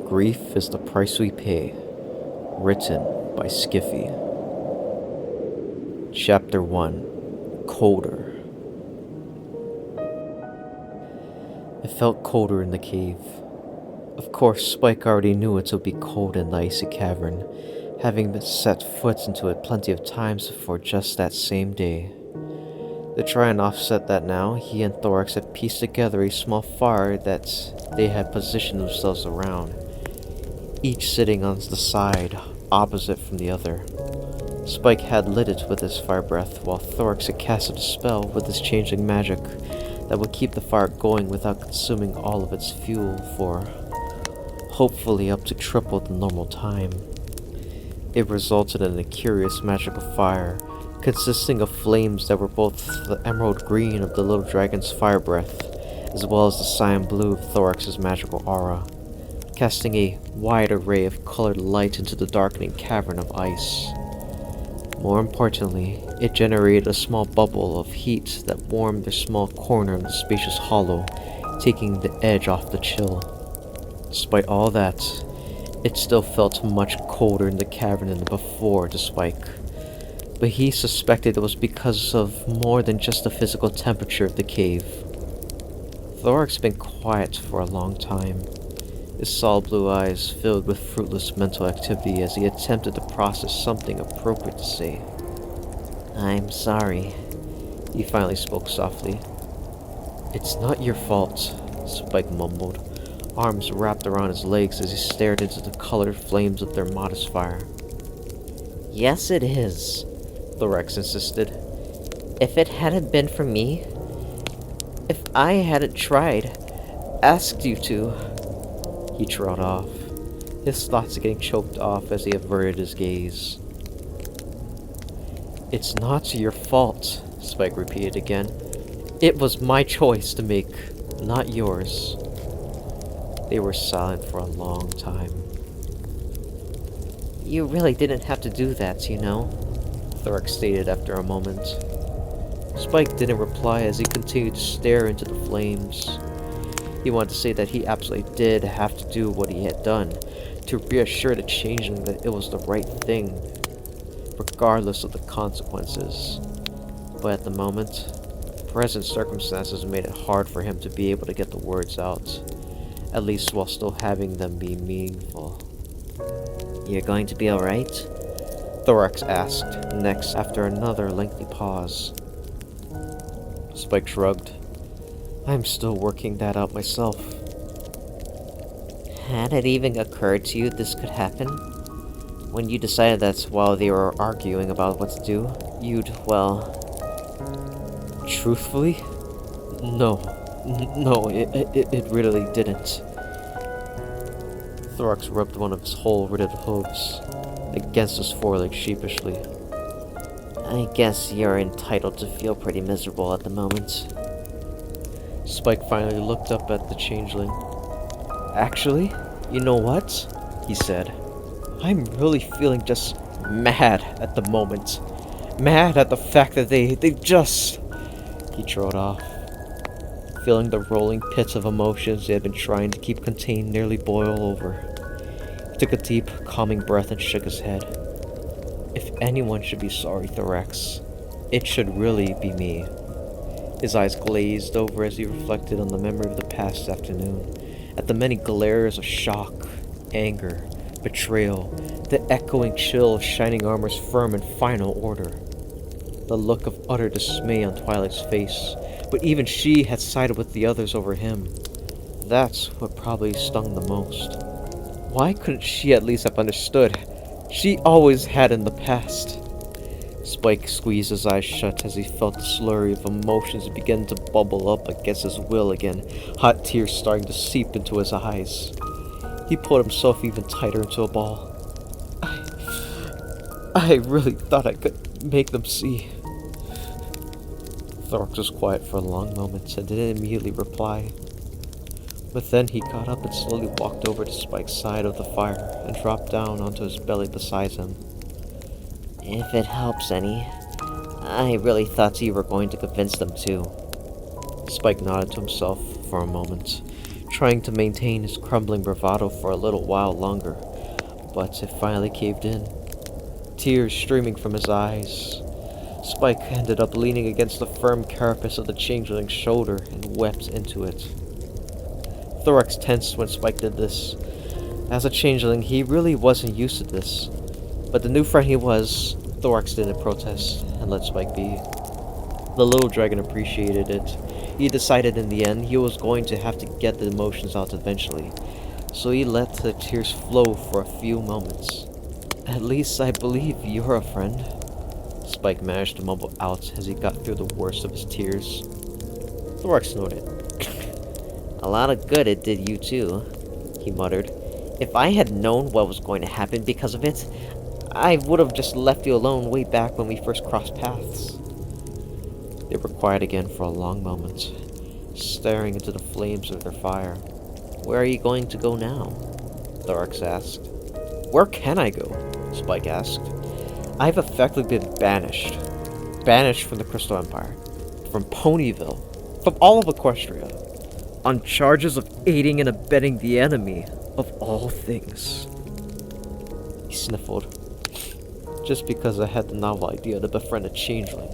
Grief is the Price We Pay, written by Skiffy. Chapter 1 Colder. It felt colder in the cave. Of course, Spike already knew it would be cold in the icy cavern, having been set foot into it plenty of times before just that same day. To try and offset that now, he and Thorax had pieced together a small fire that they had positioned themselves around, each sitting on the side opposite from the other. Spike had lit it with his fire breath, while Thorax had casted a spell with his changeling magic that would keep the fire going without consuming all of its fuel for, hopefully, up to triple the normal time. It resulted in a curious magical fire, consisting of flames that were both the emerald green of the little dragon's fire breath, as well as the cyan blue of Thorax's magical aura, casting a wide array of colored light into the darkening cavern of ice. More importantly, it generated a small bubble of heat that warmed the small corner of the spacious hollow, taking the edge off the chill. Despite all that, it still felt much colder in the cavern than before to Spike. But he suspected it was because of more than just the physical temperature of the cave. Thorax had been quiet for a long time, his solid blue eyes filled with fruitless mental activity as he attempted to process something appropriate to say. "I'm sorry," he finally spoke softly. "It's not your fault," Spike mumbled, arms wrapped around his legs as he stared into the colored flames of their modest fire. "Yes, it is," Thorax insisted. "If it hadn't been for me, if I hadn't tried, asked you to..." He trailed off, his thoughts getting choked off as he averted his gaze. "It's not your fault," Spike repeated again. "It was my choice to make, not yours." They were silent for a long time. "You really didn't have to do that, you know," Thorax stated after a moment. Spike didn't reply as he continued to stare into the flames. He wanted to say that he absolutely did have to do what he had done, to reassure the changeling that it was the right thing, regardless of the consequences. But at the moment, present circumstances made it hard for him to be able to get the words out, at least while still having them be meaningful. "You're going to be alright?" Thorax asked next after another lengthy pause. Spike shrugged. "I'm still working that out myself." "Had it even occurred to you this could happen? When you decided that while they were arguing about what to do, you'd, well..." "Truthfully? No. No, it really didn't." Thorax rubbed one of his whole-ridded hooves against his foreleg sheepishly. "I guess you're entitled to feel pretty miserable at the moment." Spike finally looked up at the changeling. "Actually, you know what?" he said. "I'm really feeling just mad at the moment. Mad at the fact that they just..." He trailed off, feeling the rolling pits of emotions he had been trying to keep contained nearly boil over. He took a deep, calming breath and shook his head. "If anyone should be sorry, Thorax, it should really be me." His eyes glazed over as he reflected on the memory of the past afternoon, at the many glares of shock, anger, betrayal, the echoing chill of Shining Armor's firm and final order, the look of utter dismay on Twilight's face, but even she had sided with the others over him. That's what probably stung the most. Why couldn't she at least have understood? She always had in the past. Spike squeezed his eyes shut as he felt the slurry of emotions begin to bubble up against his will again, hot tears starting to seep into his eyes. He pulled himself even tighter into a ball. I really thought I could make them see." Thorax was quiet for a long moment and didn't immediately reply. But then he got up and slowly walked over to Spike's side of the fire and dropped down onto his belly beside him. "If it helps any, I really thought you were going to convince them too." Spike nodded to himself for a moment, trying to maintain his crumbling bravado for a little while longer, but it finally caved in, tears streaming from his eyes. Spike ended up leaning against the firm carapace of the changeling's shoulder and wept into it. Thorax tensed when Spike did this. As a changeling, he really wasn't used to this, but the new friend he was, Thorax didn't protest and let Spike be. The little dragon appreciated it. He decided in the end he was going to have to get the emotions out eventually, so he let the tears flow for a few moments. "At least I believe you're a friend," Spike managed to mumble out as he got through the worst of his tears. Thorax nodded. "A lot of good it did you too," he muttered. "If I had known what was going to happen because of it, I would have just left you alone way back when we first crossed paths." They were quiet again for a long moment, staring into the flames of their fire. "Where are you going to go now?" Thorax asked. "Where can I go?" Spike asked. "I've effectively been banished. Banished from the Crystal Empire, from Ponyville, from all of Equestria, on charges of aiding and abetting the enemy, of all things." He sniffled. "Just because I had the novel idea to befriend a changeling."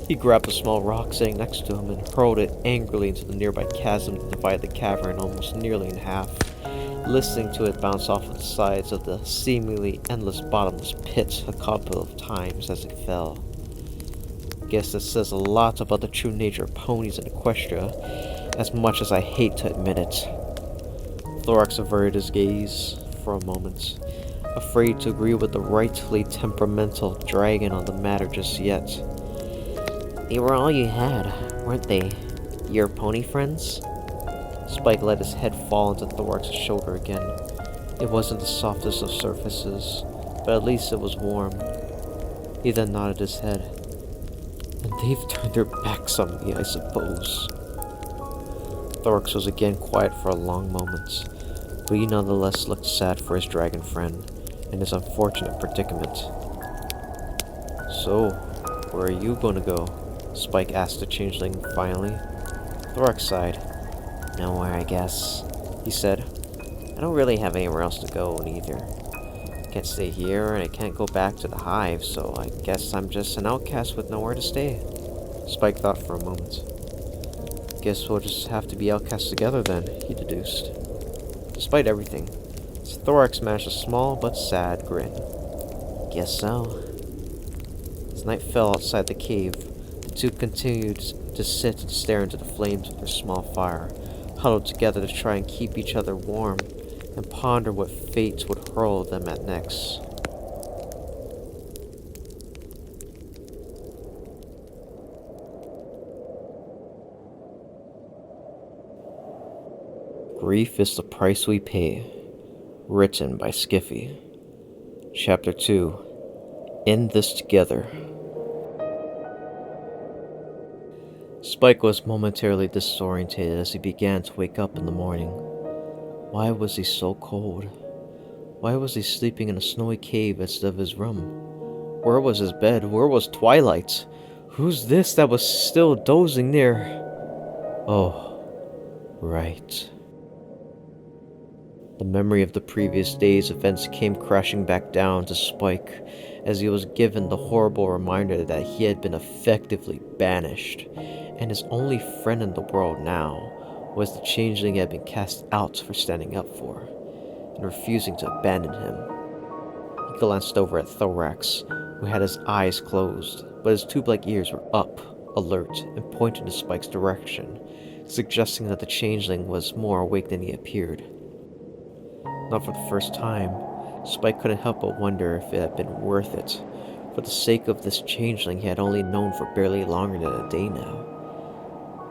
He grabbed a small rock sitting next to him and hurled it angrily into the nearby chasm that divided the cavern almost nearly in half, listening to it bounce off of the sides of the seemingly endless bottomless pit a couple of times as it fell. Guess this says a lot about the true nature of ponies in Equestria, as much as I hate to admit it. Thorax averted his gaze for a moment, afraid to agree with the rightly temperamental dragon on the matter just yet. "They were all you had, weren't they? Your pony friends?" Spike let his head fall into Thorax's shoulder again. It wasn't the softest of surfaces, but at least it was warm. He then nodded his head. "And they've turned their backs on me, I suppose." Thorax was again quiet for a long moment, but he nonetheless looked sad for his dragon friend and his unfortunate predicament. "So, where are you going to go?" Spike asked the changeling finally. Thorax sighed. "Nowhere, I guess," he said. "I don't really have anywhere else to go, neither. I can't stay here, and I can't go back to the hive, so I guess I'm just an outcast with nowhere to stay." Spike thought for a moment. "Guess we'll just have to be outcasts together then," he deduced. Despite everything, Thorax managed a small but sad grin. "Guess so." As night fell outside the cave, the two continued to sit and stare into the flames of their small fire, huddled together to try and keep each other warm, and ponder what fate would hurl them at next. Grief is the Price We Pay. Written by Skiffy. Chapter 2. In This Together. Spike was momentarily disorientated as he began to wake up in the morning. Why was he so cold? Why was he sleeping in a snowy cave instead of his room? Where was his bed? Where was Twilight? Who's this that was still dozing near? Oh, right. The memory of the previous day's events came crashing back down to Spike as he was given the horrible reminder that he had been effectively banished, and his only friend in the world now was the changeling he had been cast out for standing up for, and refusing to abandon him. He glanced over at Thorax, who had his eyes closed, but his two black ears were up, alert, and pointed in Spike's direction, suggesting that the changeling was more awake than he appeared. Not for the first time, Spike couldn't help but wonder if it had been worth it, for the sake of this changeling he had only known for barely longer than a day now.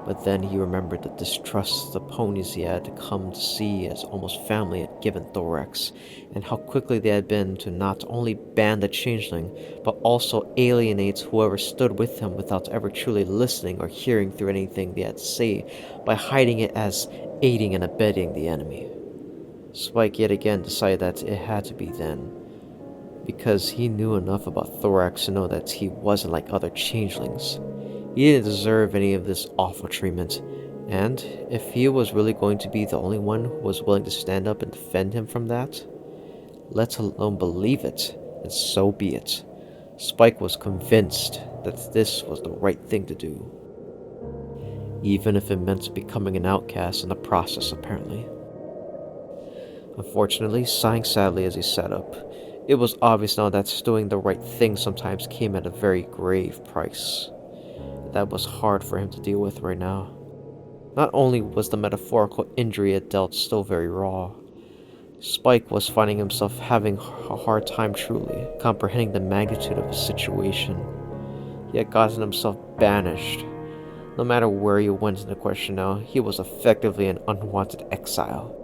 But then he remembered the distrust the ponies he had come to see as almost family had given Thorax, and how quickly they had been to not only ban the changeling, but also alienate whoever stood with him without ever truly listening or hearing through anything they had to say, by hiding it as aiding and abetting the enemy. Spike yet again decided that it had to be then, because he knew enough about Thorax to know that he wasn't like other changelings. He didn't deserve any of this awful treatment, And if he was really going to be the only one who was willing to stand up and defend him from that, let alone believe it, and so be it. Spike was convinced that this was the right thing to do, even if it meant becoming an outcast in the process, apparently. Unfortunately, sighing sadly as he sat up, it was obvious now that doing the right thing sometimes came at a very grave price. That was hard for him to deal with right now. Not only was the metaphorical injury it dealt still very raw, Spike was finding himself having a hard time truly comprehending the magnitude of his situation. He had gotten himself banished. No matter where he went in the question now, he was effectively an unwanted exile.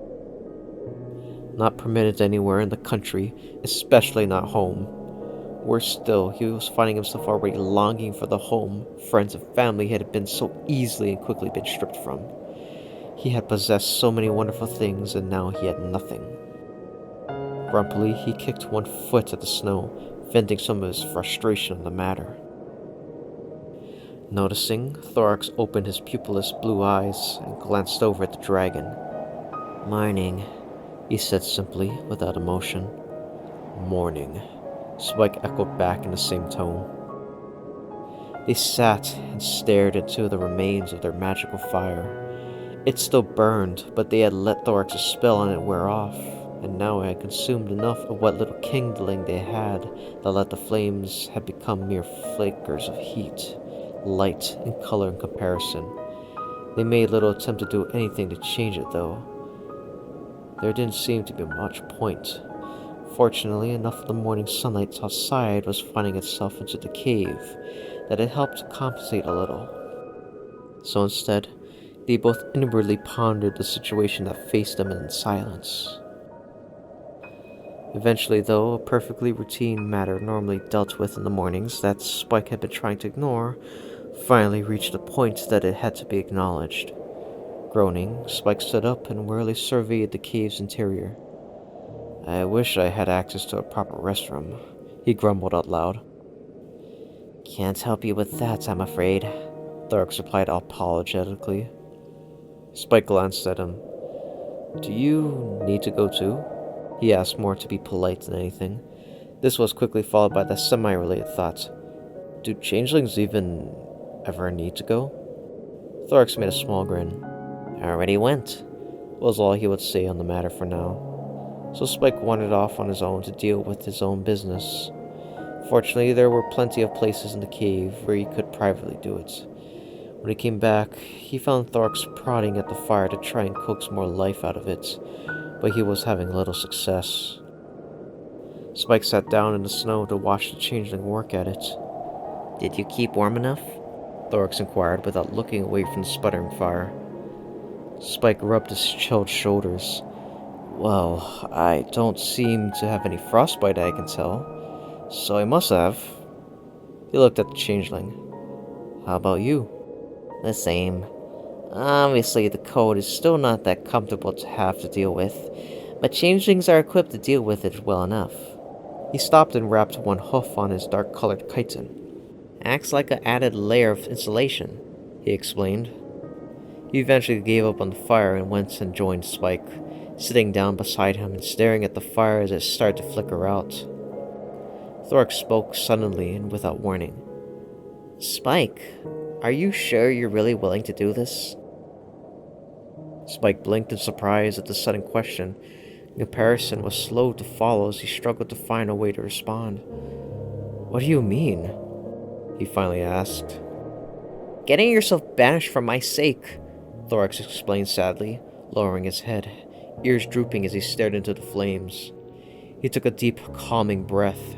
Not permitted anywhere in the country, especially not home. Worse still, he was finding himself already longing for the home, friends, and family he had been so easily and quickly been stripped from. He had possessed so many wonderful things, and now he had nothing. Grumpily, he kicked one foot at the snow, venting some of his frustration on the matter. Noticing, Thorax opened his pupilless blue eyes and glanced over at the dragon. "Morning," he said simply, without emotion. "Morning," Spike echoed back in the same tone. They sat and stared into the remains of their magical fire. It still burned, but they had let Thorax's spell on it wear off, and now it had consumed enough of what little kindling they had that let the flames had become mere flickers of heat, light and color in comparison. They made little attempt to do anything to change it, though. There didn't seem to be much point. Fortunately, enough of the morning sunlight outside was finding itself into the cave that it helped to compensate a little. So instead, they both inwardly pondered the situation that faced them in silence. Eventually, though, a perfectly routine matter normally dealt with in the mornings that Spike had been trying to ignore finally reached a point that it had to be acknowledged. Groaning, Spike stood up and wearily surveyed the cave's interior. "I wish I had access to a proper restroom," he grumbled out loud. "Can't help you with that, I'm afraid," Thorax replied apologetically. Spike glanced at him. "Do you need to go too?" he asked, more to be polite than anything. This was quickly followed by the semi-related thought. "Do changelings even ever need to go?" Thorax made a small grin. "Already went," was all he would say on the matter for now. So Spike wandered off on his own to deal with his own business. Fortunately, there were plenty of places in the cave where he could privately do it. When he came back, he found Thorax prodding at the fire to try and coax more life out of it, but he was having little success. Spike sat down in the snow to watch the changeling work at it. "Did you keep warm enough?" Thorax inquired without looking away from the sputtering fire. Spike rubbed his chilled shoulders. "Well, I don't seem to have any frostbite I can tell, so I must have." He looked at the changeling. "How about you?" "The same. Obviously, the cold is still not that comfortable to have to deal with, but changelings are equipped to deal with it well enough." He stopped and wrapped one hoof on his dark-colored chitin. "Acts like an added layer of insulation," he explained. He eventually gave up on the fire and went and joined Spike, sitting down beside him and staring at the fire as it started to flicker out. Thorax spoke suddenly and without warning. "Spike, are you sure you're really willing to do this?" Spike blinked in surprise at the sudden question. The comparison was slow to follow as he struggled to find a way to respond. "What do you mean?" he finally asked. "Getting yourself banished for my sake," Thorax explained sadly, lowering his head, ears drooping as he stared into the flames. He took a deep, calming breath,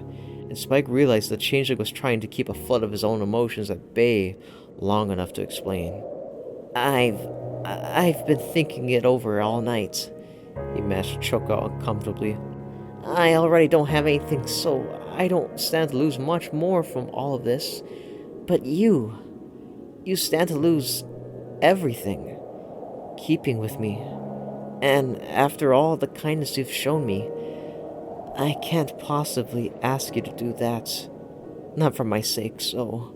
and Spike realized the changeling was trying to keep a flood of his own emotions at bay long enough to explain. I've been thinking it over all night," he managed to choke out uncomfortably. "I already don't have anything, so I don't stand to lose much more from all of this. But you stand to lose everything. Keeping with me. And after all the kindness you've shown me, I can't possibly ask you to do that. Not for my sake, so..."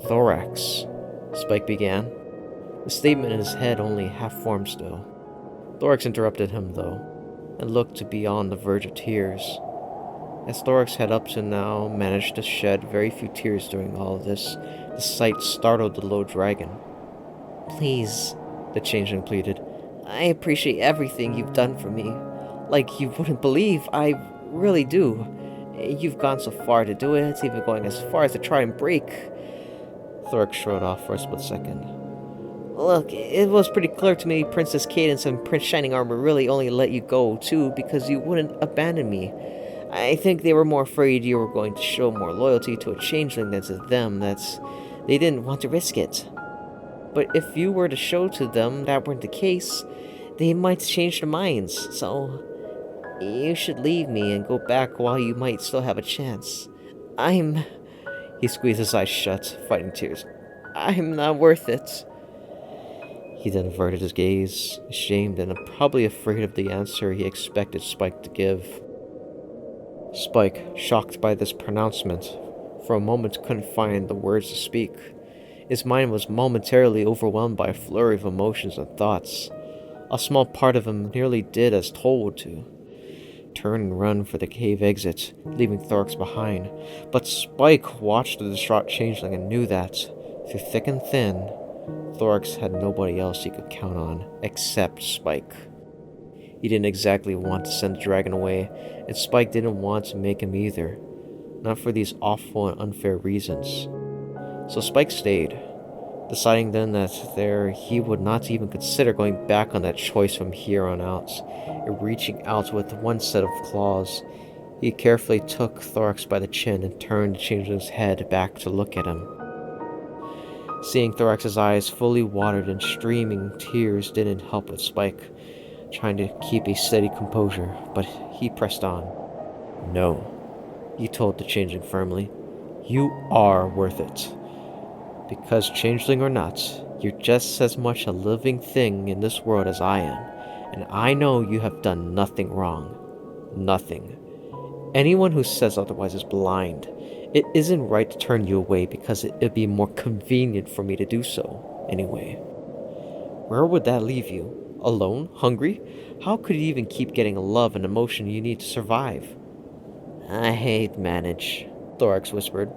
"Thorax," Spike began. The statement in his head only half formed still. Thorax interrupted him, though, and looked to be on the verge of tears. As Thorax had up to now managed to shed very few tears during all of this, the sight startled the low dragon. "Please," the changeling pleaded. "I appreciate everything you've done for me. Like you wouldn't believe, I really do. You've gone so far to do it, even going as far as to try and break." Thorax shrugged off for a split second. "Look, it was pretty clear to me Princess Cadence and Prince Shining Armor really only let you go, too, because you wouldn't abandon me. I think they were more afraid you were going to show more loyalty to a changeling than to them, they didn't want to risk it. But if you were to show to them that weren't the case, they might change their minds, so you should leave me and go back while you might still have a chance. He squeezed his eyes shut, fighting tears. "I'm not worth it." He then averted his gaze, ashamed and probably afraid of the answer he expected Spike to give. Spike, shocked by this pronouncement, for a moment couldn't find the words to speak. His mind was momentarily overwhelmed by a flurry of emotions and thoughts. A small part of him nearly did as told to turn and run for the cave exit, leaving Thorax behind. But Spike watched the distraught changeling and knew that, through thick and thin, Thorax had nobody else he could count on, except Spike. He didn't exactly want to send the dragon away, and Spike didn't want to make him either, not for these awful and unfair reasons. So Spike stayed, deciding then that he would not even consider going back on that choice from here on out, and reaching out with one set of claws. He carefully took Thorax by the chin and turned the changeling's head back to look at him. Seeing Thorax's eyes fully watered and streaming tears didn't help with Spike, trying to keep a steady composure, but he pressed on. "No," he told the changeling firmly. "You are worth it. Because changeling or not, you're just as much a living thing in this world as I am, and I know you have done nothing wrong. Nothing. Anyone who says otherwise is blind. It isn't right to turn you away because it'd be more convenient for me to do so, anyway. Where would that leave you? Alone? Hungry? How could you even keep getting love and emotion you need to survive?" "I'd manage," Thorax whispered.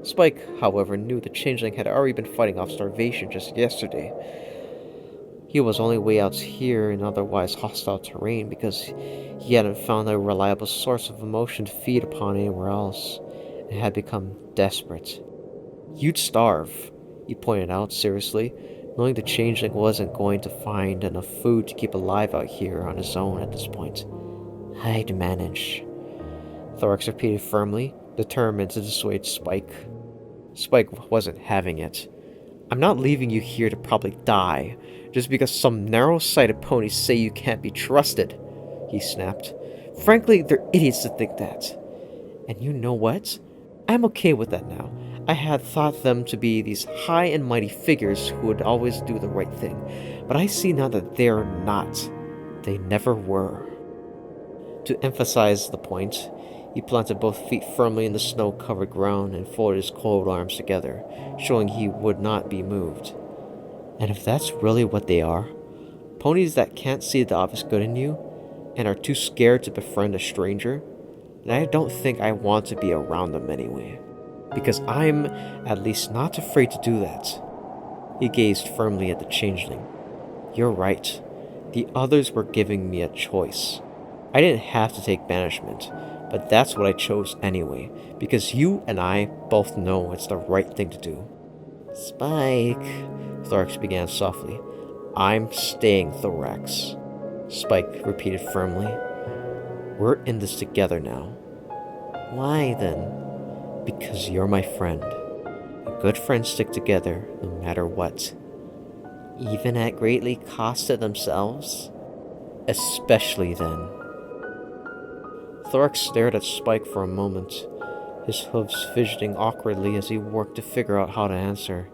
Spike, however, knew the changeling had already been fighting off starvation just yesterday. He was only way out here in otherwise hostile terrain because he hadn't found a reliable source of emotion to feed upon anywhere else, and had become desperate. "You'd starve," he pointed out seriously, knowing the changeling wasn't going to find enough food to keep alive out here on his own at this point. "I'd manage," Thorax repeated firmly, determined to dissuade Spike. Spike wasn't having it. "I'm not leaving you here to probably die, just because some narrow-sighted ponies say you can't be trusted," he snapped. "Frankly, they're idiots to think that. And you know what? I'm okay with that now. I had thought them to be these high and mighty figures who would always do the right thing, but I see now that they're not. They never were." To emphasize the point, he planted both feet firmly in the snow-covered ground and folded his cold arms together, showing he would not be moved. "And if that's really what they are, ponies that can't see the obvious good in you, and are too scared to befriend a stranger, then I don't think I want to be around them anyway. Because I'm at least not afraid to do that." He gazed firmly at the changeling. "You're right. The others were giving me a choice. I didn't have to take banishment, but that's what I chose anyway, because you and I both know it's the right thing to do." "Spike," Thorax began softly. "I'm staying, Thorax," Spike repeated firmly. "We're in this together now." "Why then?" "Because you're my friend. And good friends stick together no matter what." "Even at greatly cost to themselves?" "Especially then." Thorax stared at Spike for a moment, his hooves fidgeting awkwardly as he worked to figure out how to answer.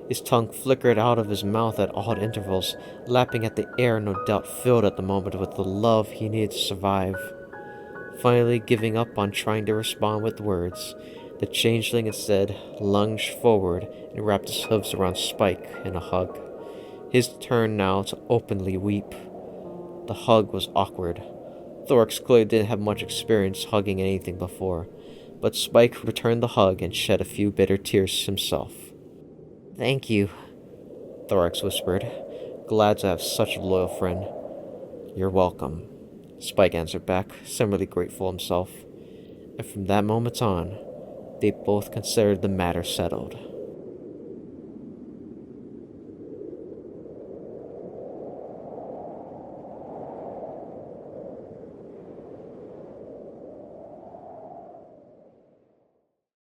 His tongue flickered out of his mouth at odd intervals, lapping at the air no doubt filled at the moment with the love he needed to survive. Finally giving up on trying to respond with words, The changeling instead lunged forward and wrapped his hooves around Spike in a hug. His turn now to openly weep. The hug was awkward. Thorax clearly didn't have much experience hugging anything before, but Spike returned the hug and shed a few bitter tears himself. "Thank you," Thorax whispered, glad to have such a loyal friend. "You're welcome," Spike answered back, similarly grateful himself. And from that moment on, they both considered the matter settled.